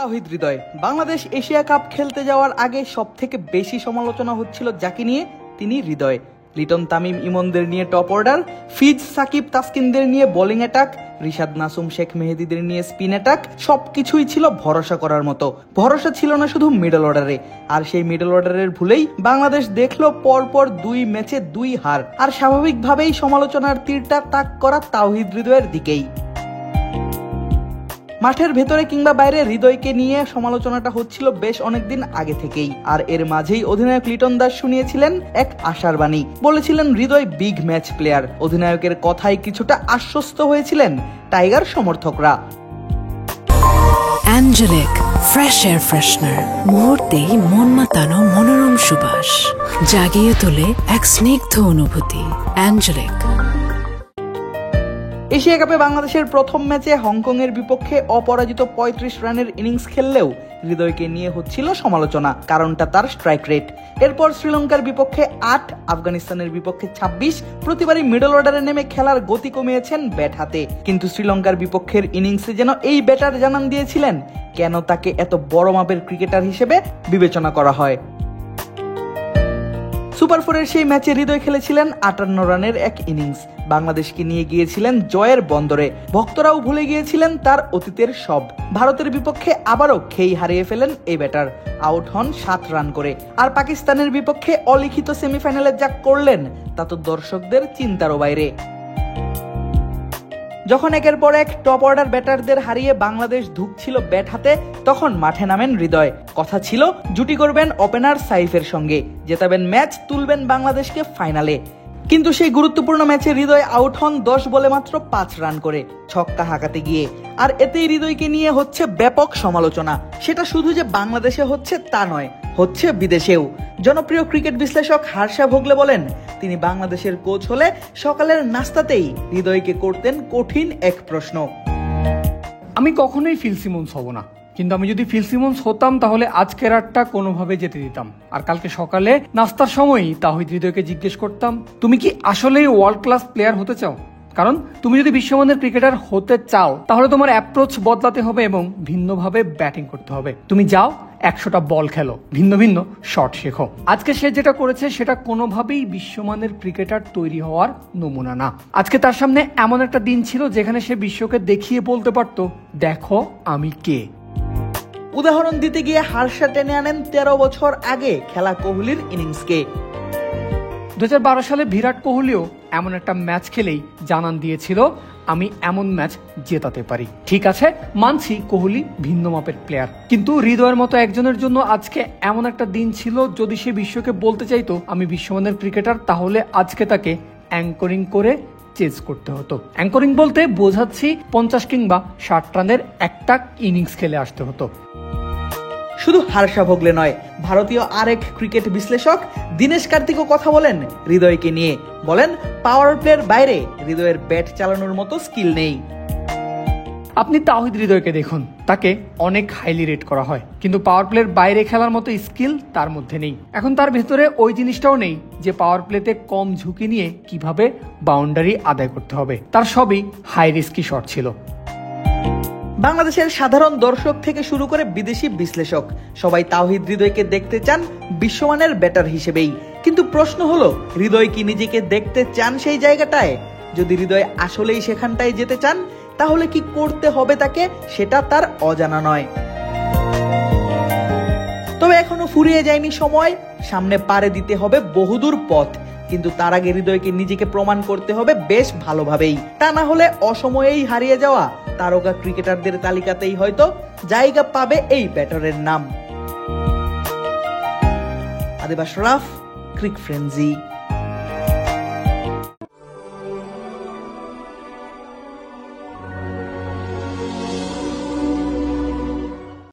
Towhid Hridoy Bangladesh Asia cup খেলতে যাওয়ার আগে সবথেকে বেশি সমালোচনা হচ্ছিল যাকে নিয়ে, তিনি হৃদয়। লিটন তামিম ইমনদের নিয়ে টপ অর্ডার, ফিজ সাকিব তাসকিনদের নিয়ে বোলিং অ্যাটাক, রিশাদ নাসুম শেখ মেহেদীদের নিয়ে স্পিন অ্যাটাক, সবকিছুই ছিল ভরসা করার মতো। ভরসা ছিল না শুধু মিডল অর্ডারে, আর সেই মিডল অর্ডারের ভুলেই বাংলাদেশ দেখলো পরপর 2 ম্যাচে 2 হার। আর স্বাভাবিকভাবেই সমালোচনার তীরটা তাক করা তাওহিদ হৃদয়ের দিকেই। মাঠের ভেতরে কিংবা বাইরে হৃদয়কে নিয়ে সমালোচনাটা হচ্ছিল বেশ অনেকদিন আগে থেকেই। আর এর মাঝেই অধিনায়ক লিটন দাস শুনিয়েছিলেন এক আশার বাণী, বলেছিলেন হৃদয় বিগ ম্যাচ প্লেয়ার। অধিনায়কের কথায় কিছুটা আশ্বস্ত হয়েছিলেন টাইগার সমর্থকরা। অ্যাঞ্জেলিক ফ্রেশ এয়ার ফ্রেশনার, মুহূর্তেই মন মাতানো মনোরম সুবাস, জাগিয়ে তোলে এক স্নিগ্ধ অনুভূতি। অ্যাঞ্জেলিক। এশিয়া কাপে বাংলাদেশের প্রথম ম্যাচে হংকং এর বিপক্ষে অপরাজিত 35 রানের ইনিংস খেললেও হৃদয়কে নিয়ে হচ্ছিল সমালোচনা। কারণটা তার স্ট্রাইক রেট। এরপর শ্রীলঙ্কার বিপক্ষে 8, আফগানিস্তানের বিপক্ষে 26, প্রতিবারই মিডল অর্ডারে নেমে খেলার গতি কমিয়েছেন ব্যাট হাতে। কিন্তু শ্রীলঙ্কার বিপক্ষের ইনিংসে যেন এই ব্যাটার জানান দিয়েছিলেন কেন তাকে এত বড় মাপের ক্রিকেটার হিসেবে বিবেচনা করা হয়। সুপার 4-এর সেই ম্যাচে হৃদয় খেলেছিলেন 58 রানের এক ইনিংস, বাংলাদেশকে নিয়ে গিয়েছিলেন জয়ের বন্দরে। ভক্তরাও ভুলে গিয়েছিলেন তার অতীতের সব। ভারতের বিপক্ষে আবারও খেই হারিয়ে ফেলেন এই ব্যাটার, আউট হন 7 রান করে। আর পাকিস্তানের বিপক্ষে অলিখিত সেমিফাইনালে যা করলেন তা তো দর্শকদের চিন্তারও বাইরে। যখন একের পর এক টপ অর্ডার ব্যাটারদের হারিয়ে বাংলাদেশ ধুঁকছিল ব্যাট হাতে, তখন মাঠে নামেন হৃদয়। কথা ছিল জুটি করবেন ওপেনার সাইফের সঙ্গে, জেতাবেন ম্যাচ, তুলবেন বাংলাদেশকে ফাইনালে। কিন্তু সেই গুরুত্বপূর্ণ ম্যাচে হৃদয় আউট হন 10 বলে মাত্র 5 রান করে, ছক্কা হাঁকাতে গিয়ে। আর এতেই হৃদয়কে নিয়ে হচ্ছে ব্যাপক সমালোচনা। সেটা শুধু যে বাংলাদেশে হচ্ছে তা নয়, হচ্ছে বিদেশেও। জনপ্রিয় ক্রিকেট বিশ্লেষক হার্ষা ভোগলে বলেন, তিনি বাংলাদেশের কোচ হলে সকালের নাস্তাতেই হৃদয়কে করতেন কঠিন এক প্রশ্ন। আমি কখনোই ফিল সিমন্স হব না, কিন্তু আমি যদি ফিল সিমন্স হতাম তাহলে আজকের রাতটা কোনোভাবে যেতে দিতাম। আর কালকে সকালে নাস্তার সময়ই তাওহিদ হৃদয়কে জিজ্ঞেস করতাম, তুমি কি আসলেই ওয়ার্ল্ড ক্লাস প্লেয়ার হতে চাও? কারণ তুমি যদি বিশ্বমানের ক্রিকেটার হতে চাও তাহলে তোমার অ্যাপ্রোচ বদলাতে হবে এবং ভিন্নভাবে ব্যাটিং করতে হবে। তুমি যাও 100টা বল খেলো, ভিন্ন ভিন্ন শট শেখো। আজকে সে যেটা করেছে সেটা কোনোভাবেই বিশ্বমানের ক্রিকেটার তৈরি হওয়ার নমুনা না। আজকে তার সামনে এমন একটা দিন ছিল যেখানে সে বিশ্বকে দেখিয়ে বলতে পারতো, দেখো আমি কে। উদাহরণ দিতে গিয়ে হার্ষা টেনে আনেন 13 বছর আগে খেলা কোহলির ইনিংসকে। 2012 সালে বিরাট কোহলিও এমন একটা ম্যাচ খেলেই জানান দিয়েছিল, আমি এমন ম্যাচ জেতাতে পারি। ঠিক আছে, মানছি কোহলি ভিন্ন মাপের প্লেয়ার, কিন্তু হৃদয়ের মতো একজনের জন্য আজকে এমন একটা দিন ছিল, যদি সে বিশ্বকে বলতে চাইতো আমি বিশ্বমানের ক্রিকেটার, তাহলে আজকে তাকে অ্যাঙ্করিং করে চেজ করতে হতো। অ্যাঙ্করিং বলতে বোঝাচ্ছি 50 কিংবা 60 রানের একটা ইনিংস খেলে আসতে হতো। শুধু হার্ষা ভোগলে নয়, ভারতীয় আরেক ক্রিকেট বিশ্লেষক দীনেশ কার্তিকও কথা বলেন হৃদয়কে নিয়ে। বলেন, পাওয়ার প্লের বাইরে হৃদয়ের ব্যাট চালানোর মতো স্কিল নেই। আপনি তাওহিদ হৃদয়কে দেখুন, তাকে অনেক হাইলি রেট করা হয়, কিন্তু পাওয়ার প্লের বাইরে খেলার মতো স্কিল তার মধ্যে নেই। এখন তার ভেতরে ওই জিনিসটাও নেই যে পাওয়ার প্লেতে কম ঝুঁকি নিয়ে কিভাবে বাউন্ডারি আদায় করতে হবে। তার সবই হাই রিস্কি শট ছিল। বাংলাদেশের সাধারণ দর্শক থেকে শুরু করে বিদেশি বিশ্লেষক সবাই তাওহিদ হৃদয়কে দেখতে চান বিশ্বমানের ব্যাটার হিসেবেই। কিন্তু প্রশ্ন হলো, হৃদয় কি নিজেকে দেখতে চান সেই জায়গাটায়? যদি হৃদয় আসলেই সেখানটায় যেতে চান, তাহলে কি করতে হবে তাকে, সেটা তার অজানা নয়। তবে এখনো ফুরিয়ে যায়নি সময়, সামনে পাড়ি দিতে হবে বহুদূর পথ। কিন্তু তার আগে হৃদয়কে নিজেকে প্রমাণ করতে হবে বেশ ভালোভাবেই। তা না হলে অসময়েই হারিয়ে যাওয়া তারকা ক্রিকেটারদের তালিকাতেই হয়তো জায়গা পাবে এই ব্যাটারের নাম। আদিব আশরাফ, ক্রিক ফ্রেন্জি।